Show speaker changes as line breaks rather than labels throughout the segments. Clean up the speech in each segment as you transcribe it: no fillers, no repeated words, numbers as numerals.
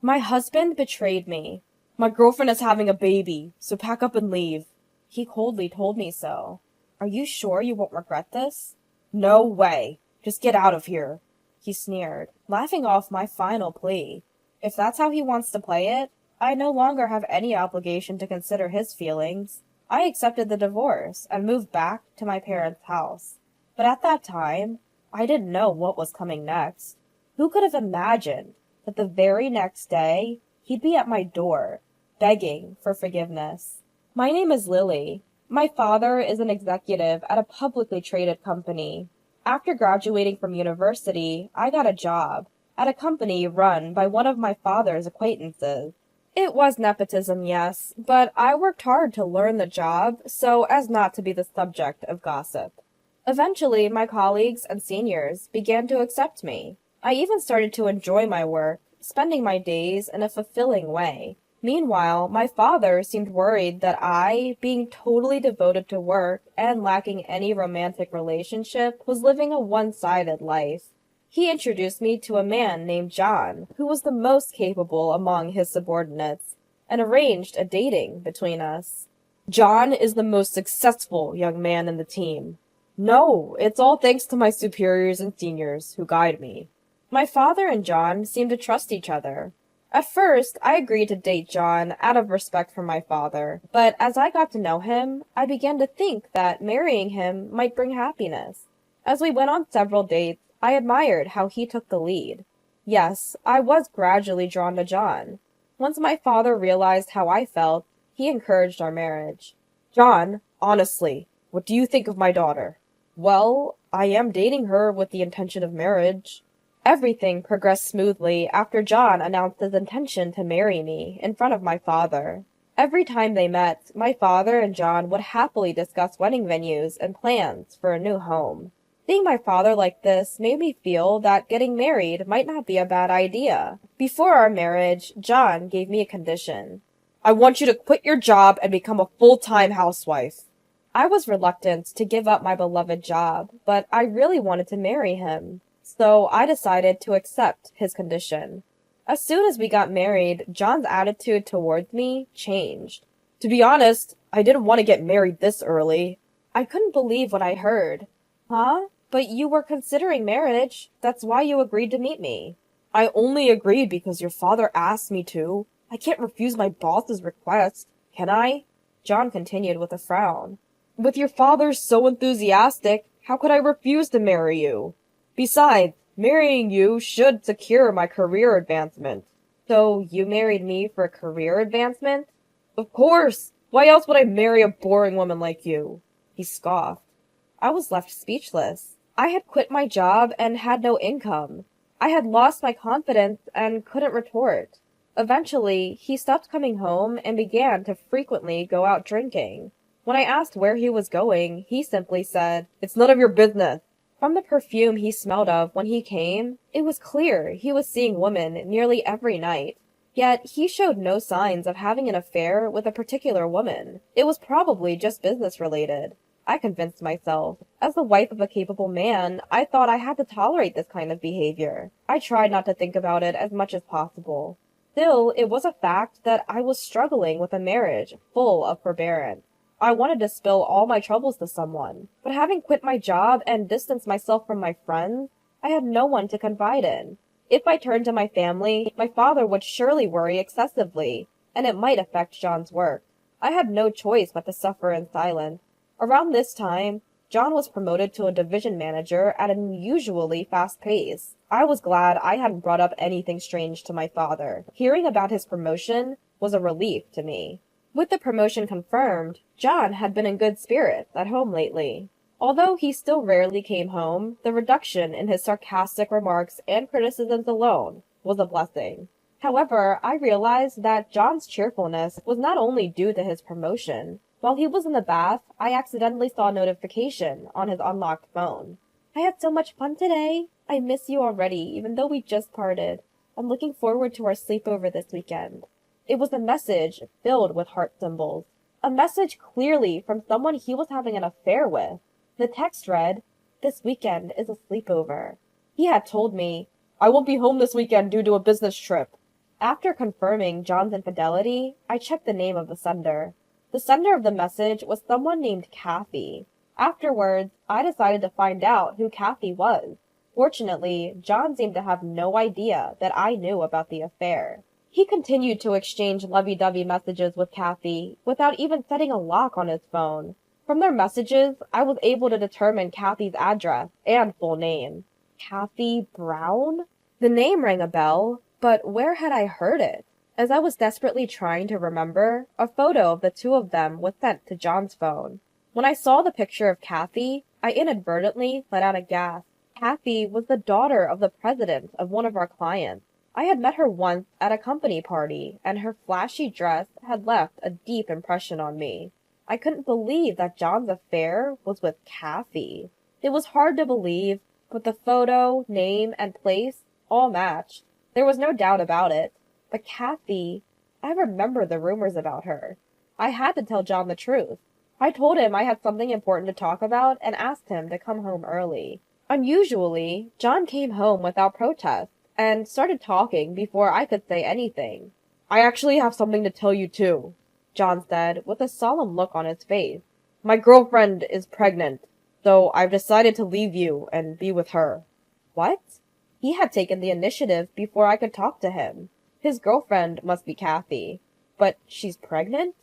My husband betrayed me. My girlfriend is having a baby, so pack up and leave. He coldly told me so. Are you sure you won't regret this? No way. Just get out of here. He sneered, laughing off my final plea. If that's how he wants to play it, I no longer have any obligation to consider his feelings. I accepted the divorce and moved back to my parents' house. But at that time, I didn't know what was coming next. Who could have imagined that the very next day he'd be at my door, begging for forgiveness? My name is Lily. My father is an executive at a publicly traded company. After graduating from university, I got a job at a company run by one of my father's acquaintances. It was nepotism, yes, but I worked hard to learn the job so as not to be the subject of gossip. Eventually, my colleagues and seniors began to accept me. I even started to enjoy my work, spending my days in a fulfilling way. Meanwhile, my father seemed worried that I, being totally devoted to work and lacking any romantic relationship, was living a one-sided life. He introduced me to a man named John, who was the most capable among his subordinates, and arranged a dating between us. John is the most successful young man in the team. No, it's all thanks to my superiors and seniors who guide me. My father and John seemed to trust each other. At first, I agreed to date John out of respect for my father, but as I got to know him, I began to think that marrying him might bring happiness. As we went on several dates, I admired how he took the lead. Yes, I was gradually drawn to John. Once my father realized how I felt, he encouraged our marriage. John, honestly, what do you think of my daughter? Well, I am dating her with the intention of marriage. Everything progressed smoothly after John announced his intention to marry me in front of my father. Every time they met, my father and John would happily discuss wedding venues and plans for a new home. Seeing my father like this made me feel that getting married might not be a bad idea. Before our marriage, John gave me a condition. I want you to quit your job and become a full-time housewife. I was reluctant to give up my beloved job, but I really wanted to marry him. So I decided to accept his condition. As soon as we got married, John's attitude towards me changed. To be honest, I didn't want to get married this early. I couldn't believe what I heard. Huh? But you were considering marriage. That's why you agreed to meet me. I only agreed because your father asked me to. I can't refuse my boss's request, can I? John continued with a frown. With your father so enthusiastic, how could I refuse to marry you? Besides, marrying you should secure my career advancement. So you married me for a career advancement? Of course! Why else would I marry a boring woman like you? He scoffed. I was left speechless. I had quit my job and had no income. I had lost my confidence and couldn't retort. Eventually, he stopped coming home and began to frequently go out drinking. When I asked where he was going, he simply said, "It's none of your business." From the perfume he smelled of when he came, it was clear he was seeing women nearly every night. Yet he showed no signs of having an affair with a particular woman. It was probably just business-related. I convinced myself. As the wife of a capable man, I thought I had to tolerate this kind of behavior. I tried not to think about it as much as possible. Still, it was a fact that I was struggling with a marriage full of forbearance. I wanted to spill all my troubles to someone, but having quit my job and distanced myself from my friends, I had no one to confide in. If I turned to my family, my father would surely worry excessively, and it might affect John's work. I had no choice but to suffer in silence. Around this time, John was promoted to a division manager at an unusually fast pace. I was glad I hadn't brought up anything strange to my father. Hearing about his promotion was a relief to me. With the promotion confirmed, John had been in good spirits at home lately. Although he still rarely came home, the reduction in his sarcastic remarks and criticisms alone was a blessing. However, I realized that John's cheerfulness was not only due to his promotion. While he was in the bath, I accidentally saw a notification on his unlocked phone. I had so much fun today. I miss you already, even though we just parted. I'm looking forward to our sleepover this weekend. It was a message filled with heart symbols. A message clearly from someone he was having an affair with. The text read, "This weekend is a sleepover." He had told me, "I won't be home this weekend due to a business trip." After confirming John's infidelity, I checked the name of the sender. The sender of the message was someone named Kathy. Afterwards, I decided to find out who Kathy was. Fortunately, John seemed to have no idea that I knew about the affair. He continued to exchange lovey-dovey messages with Kathy without even setting a lock on his phone. From their messages, I was able to determine Kathy's address and full name. Kathy Brown? The name rang a bell, but where had I heard it? As I was desperately trying to remember, a photo of the two of them was sent to John's phone. When I saw the picture of Kathy, I inadvertently let out a gasp. Kathy was the daughter of the president of one of our clients. I had met her once at a company party, and her flashy dress had left a deep impression on me. I couldn't believe that John's affair was with Kathy. It was hard to believe, but the photo, name, and place all matched. There was no doubt about it. But Kathy, I remember the rumors about her. I had to tell John the truth. I told him I had something important to talk about and asked him to come home early. Unusually, John came home without protest and started talking before I could say anything. "I actually have something to tell you too," John said with a solemn look on his face. "My girlfriend is pregnant, so I've decided to leave you and be with her." What? He had taken the initiative before I could talk to him. His girlfriend must be Kathy. But she's pregnant?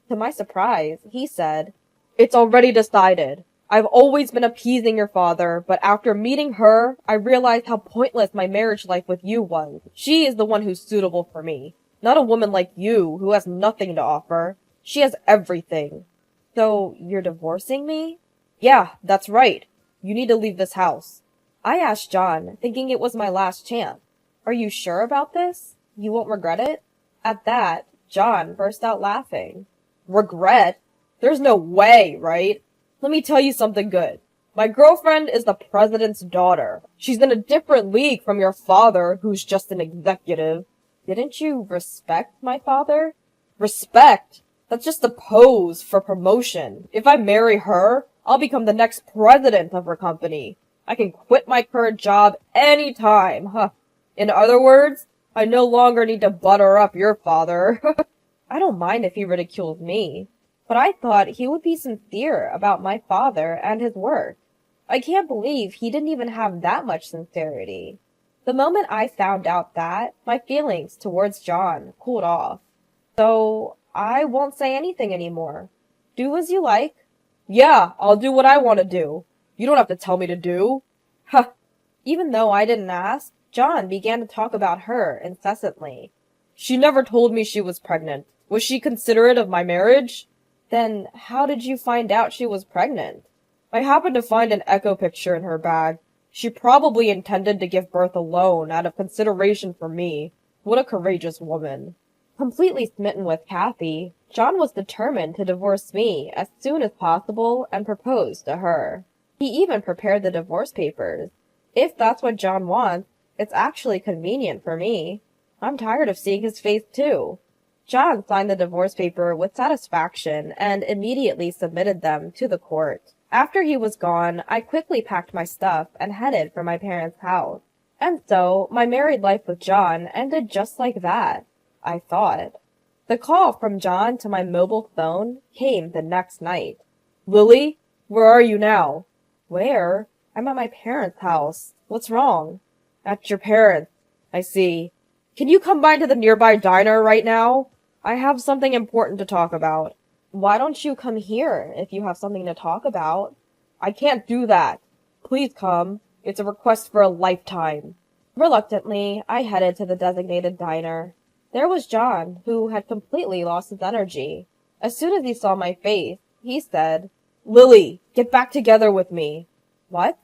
To my surprise, he said, "It's already decided. I've always been appeasing your father, but after meeting her, I realized how pointless my marriage life with you was. She is the one who's suitable for me, not a woman like you who has nothing to offer. She has everything." "So, you're divorcing me?" "Yeah, that's right. You need to leave this house." I asked John, thinking it was my last chance. "Are you sure about this? You won't regret it?" At that, John burst out laughing. "Regret? There's no way, right? Let me tell you something good. My girlfriend is the president's daughter. She's in a different league from your father, who's just an executive." "Didn't you respect my father?" "Respect? That's just a pose for promotion. If I marry her, I'll become the next president of her company. I can quit my current job any time, huh? In other words, I no longer need to butter up your father." I don't mind if he ridicules me, but I thought he would be sincere about my father and his work. I can't believe he didn't even have that much sincerity. The moment I found out that, my feelings towards John cooled off. "So, I won't say anything anymore. Do as you like." "Yeah, I'll do what I want to do. You don't have to tell me to do." "Huh." Even though I didn't ask, John began to talk about her incessantly. "She never told me she was pregnant. Was she considerate of my marriage?" "Then how did you find out she was pregnant?" "I happened to find an echo picture in her bag. She probably intended to give birth alone out of consideration for me. What a courageous woman." Completely smitten with Kathy, John was determined to divorce me as soon as possible and propose to her. He even prepared the divorce papers. If that's what John wants, it's actually convenient for me. I'm tired of seeing his face too. John signed the divorce paper with satisfaction and immediately submitted them to the court. After he was gone, I quickly packed my stuff and headed for my parents' house. And so, my married life with John ended just like that, I thought. The call from John to my mobile phone came the next night. "Lily, where are you now?" "Where? I'm at my parents' house. What's wrong?" "At your parents'. I see. Can you come by to the nearby diner right now? I have something important to talk about." "Why don't you come here if you have something to talk about?" "I can't do that. Please come. It's a request for a lifetime." Reluctantly, I headed to the designated diner. There was John, who had completely lost his energy. As soon as he saw my face, he said, "Lily, get back together with me." "What?"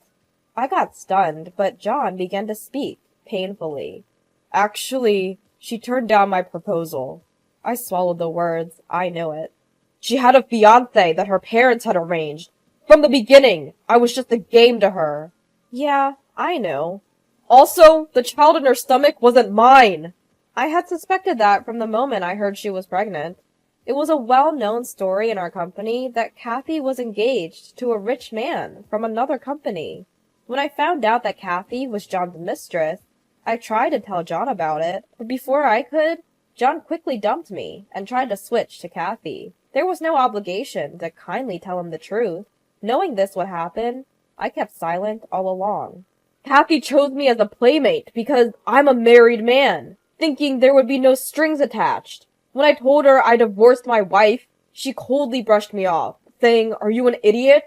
I got stunned, but John began to speak, painfully. "Actually, she turned down my proposal." I swallowed the words. I knew it. "She had a fiancé that her parents had arranged. From the beginning, I was just a game to her." "Yeah, I know." "Also, the child in her stomach wasn't mine." I had suspected that from the moment I heard she was pregnant. It was a well-known story in our company that Kathy was engaged to a rich man from another company. When I found out that Kathy was John's mistress, I tried to tell John about it, but before I could, John quickly dumped me and tried to switch to Kathy. There was no obligation to kindly tell him the truth. Knowing this would happen, I kept silent all along. Kathy chose me as a playmate because I'm a married man, thinking there would be no strings attached. When I told her I divorced my wife, she coldly brushed me off, saying, "Are you an idiot?"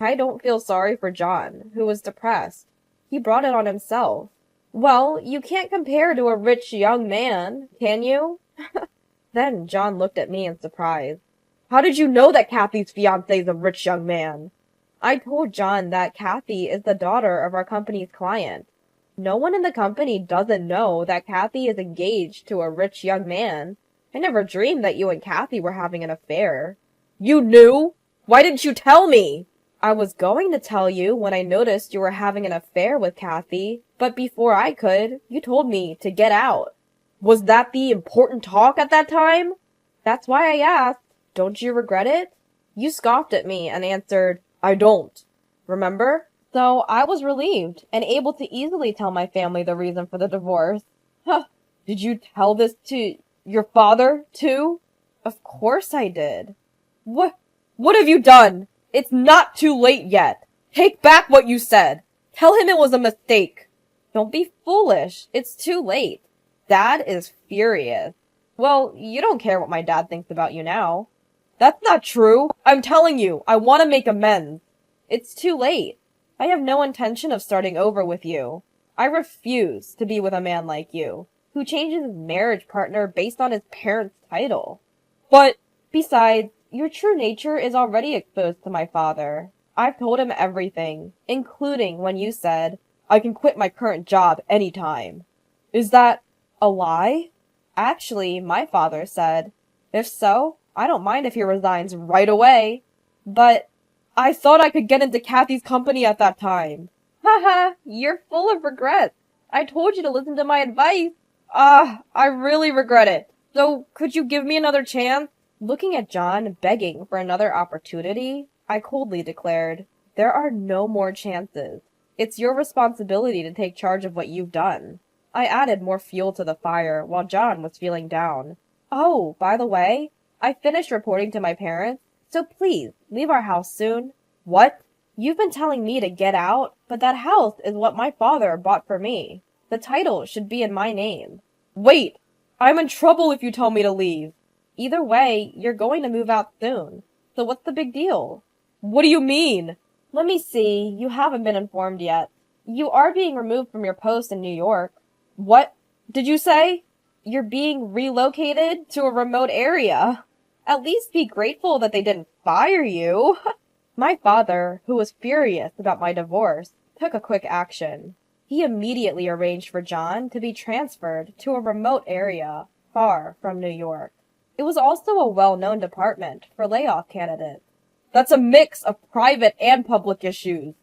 I don't feel sorry for John, who was depressed. He brought it on himself. Well, you can't compare to a rich young man, can you? Then John looked at me in surprise. How did you know that Kathy's fiancé is a rich young man? I told John that Kathy is the daughter of our company's client. No one in the company doesn't know that Kathy is engaged to a rich young man. I never dreamed that you and Kathy were having an affair. You knew? Why didn't you tell me? I was going to tell you when I noticed you were having an affair with Kathy, but before I could, you told me to get out. Was that the important talk at that time? That's why I asked. Don't you regret it? You scoffed at me and answered, I don't. Remember? So I was relieved and able to easily tell my family the reason for the divorce. Huh. Did you tell this to your father, too? Of course I did. What have you done? It's not too late yet. Take back what you said. Tell him it was a mistake. Don't be foolish. It's too late. Dad is furious. Well, you don't care what my dad thinks about you now. That's not true. I'm telling you, I want to make amends. It's too late. I have no intention of starting over with you. I refuse to be with a man like you, who changes his marriage partner based on his parents' title. But, besides, your true nature is already exposed to my father. I've told him everything, including when you said, I can quit my current job anytime. Is that a lie? Actually, my father said, if so, I don't mind if he resigns right away. But I thought I could get into Kathy's company at that time. Haha, you're full of regrets. I told you to listen to my advice. I really regret it. So, could you give me another chance? Looking at John, begging for another opportunity, I coldly declared, there are no more chances. It's your responsibility to take charge of what you've done. I added more fuel to the fire while John was feeling down. Oh, by the way, I finished reporting to my parents, so please, leave our house soon. What? You've been telling me to get out, but that house is what my father bought for me. The title should be in my name. Wait! I'm in trouble if you tell me to leave. Either way, you're going to move out soon. So what's the big deal? What do you mean? Let me see, you haven't been informed yet. You are being removed from your post in New York. What did you say? You're being relocated to a remote area. At least be grateful that they didn't fire you. My father, who was furious about my divorce, took a quick action. He immediately arranged for John to be transferred to a remote area far from New York. It was also a well-known department for layoff candidates. That's a mix of private and public issues.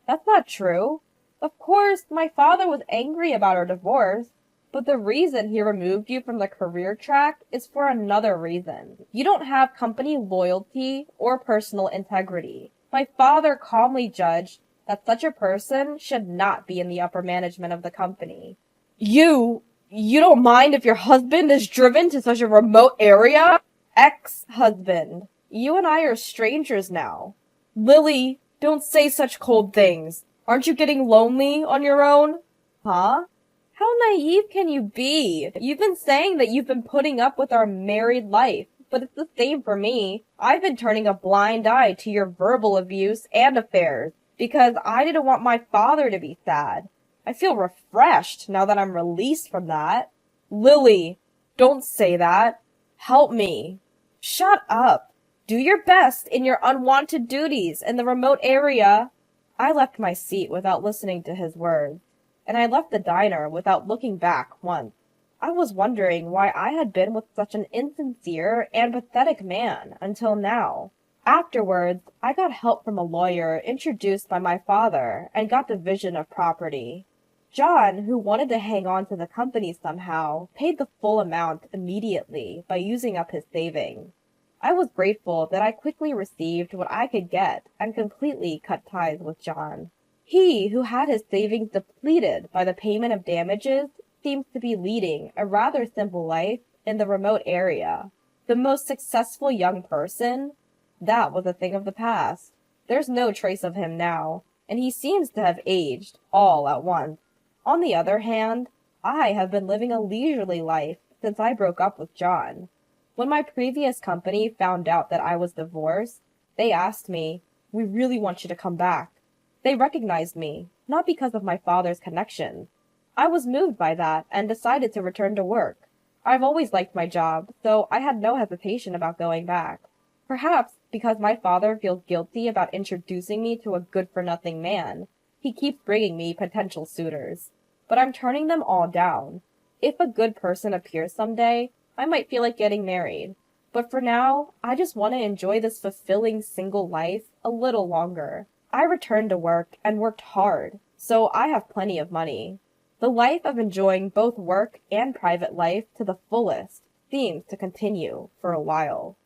That's not true. Of course, my father was angry about our divorce, but the reason he removed you from the career track is for another reason. You don't have company loyalty or personal integrity. My father calmly judged that such a person should not be in the upper management of the company. You don't mind if your husband is driven to such a remote area? Ex-husband. You and I are strangers now. Lily, don't say such cold things. Aren't you getting lonely on your own? Huh? How naive can you be? You've been saying that you've been putting up with our married life, but it's the same for me. I've been turning a blind eye to your verbal abuse and affairs because I didn't want my father to be sad. I feel refreshed now that I'm released from that. Lily, don't say that. Help me. Shut up. Do your best in your unwanted duties in the remote area. I left my seat without listening to his words, and I left the diner without looking back once. I was wondering why I had been with such an insincere and pathetic man until now. Afterwards, I got help from a lawyer introduced by my father and got division of property. John, who wanted to hang on to the company somehow, paid the full amount immediately by using up his savings. I was grateful that I quickly received what I could get and completely cut ties with John. He who had his savings depleted by the payment of damages seems to be leading a rather simple life in the remote area. The most successful young person? That was a thing of the past. There's no trace of him now, and he seems to have aged all at once. On the other hand, I have been living a leisurely life since I broke up with John. When my previous company found out that I was divorced, they asked me, "We really want you to come back." They recognized me, not because of my father's connections. I was moved by that and decided to return to work. I've always liked my job, so I had no hesitation about going back. Perhaps because my father feels guilty about introducing me to a good-for-nothing man, he keeps bringing me potential suitors. But I'm turning them all down. If a good person appears someday, I might feel like getting married. But for now, I just want to enjoy this fulfilling single life a little longer. I returned to work and worked hard, so I have plenty of money. The life of enjoying both work and private life to the fullest seems to continue for a while.